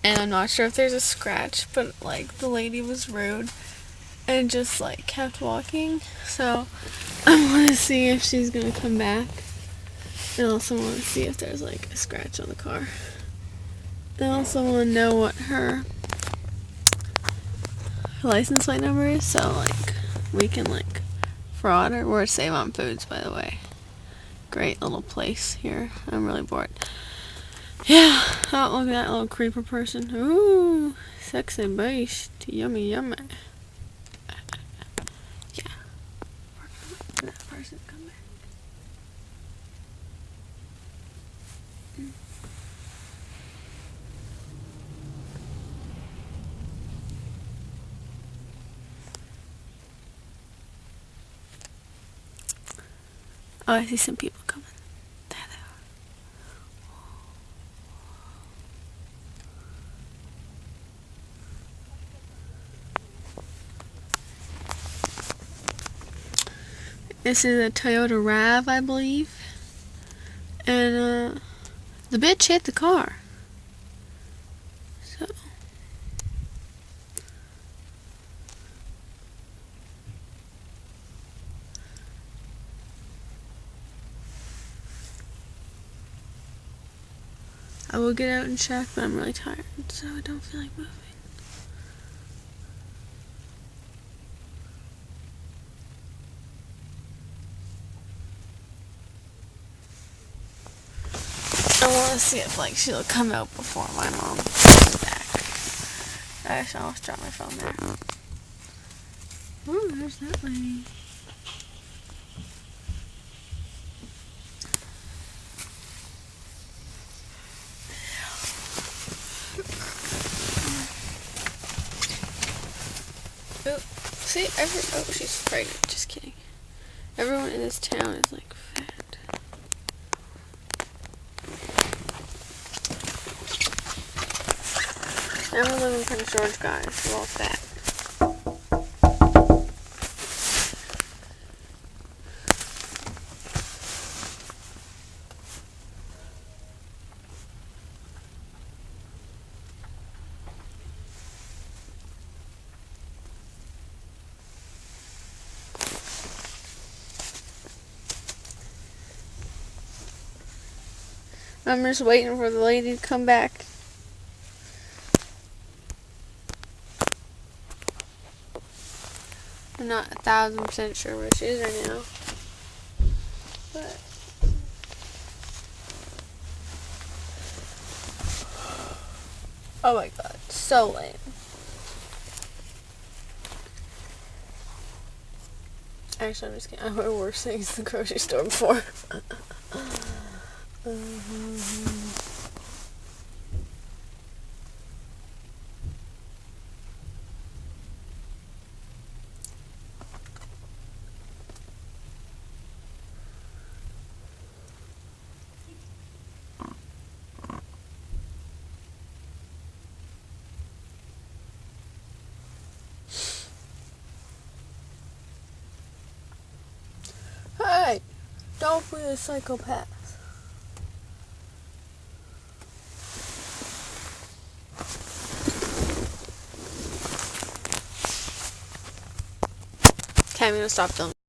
and I'm not sure if there's a scratch, but like the lady was rude and just like kept walking. So I want to see if she's gonna come back, and also want to see if there's like a scratch on the car. I also want to know what her license plate number is, so like we can like fraud her. We're at Save on Foods, by the way. Great little place here. I'm really bored. Yeah. Oh, look at that little creeper person. Ooh, sexy beast. Yummy, yummy. Yeah. We're gonna let that person come back. Oh, I see some people coming. There they are. This is a Toyota RAV, I believe. And, the bitch hit the car. So. I will get out and check, but I'm really tired, so I don't feel like moving. I want to see if like she'll come out before my mom comes back. I should almost drop my phone there. Oh, there's that lady. Oh, see, oh, she's pregnant. Just kidding. Everyone in this town is like fat. Everyone live in Prince George, guys. We're all fat. I'm just waiting for the lady to come back. I'm not 1,000% sure where she is right now. But oh my god, so lame. Actually, I'm just kidding. I wear worse things at the grocery store before. Hey, don't be a psychopath. Okay, I'm gonna stop filming.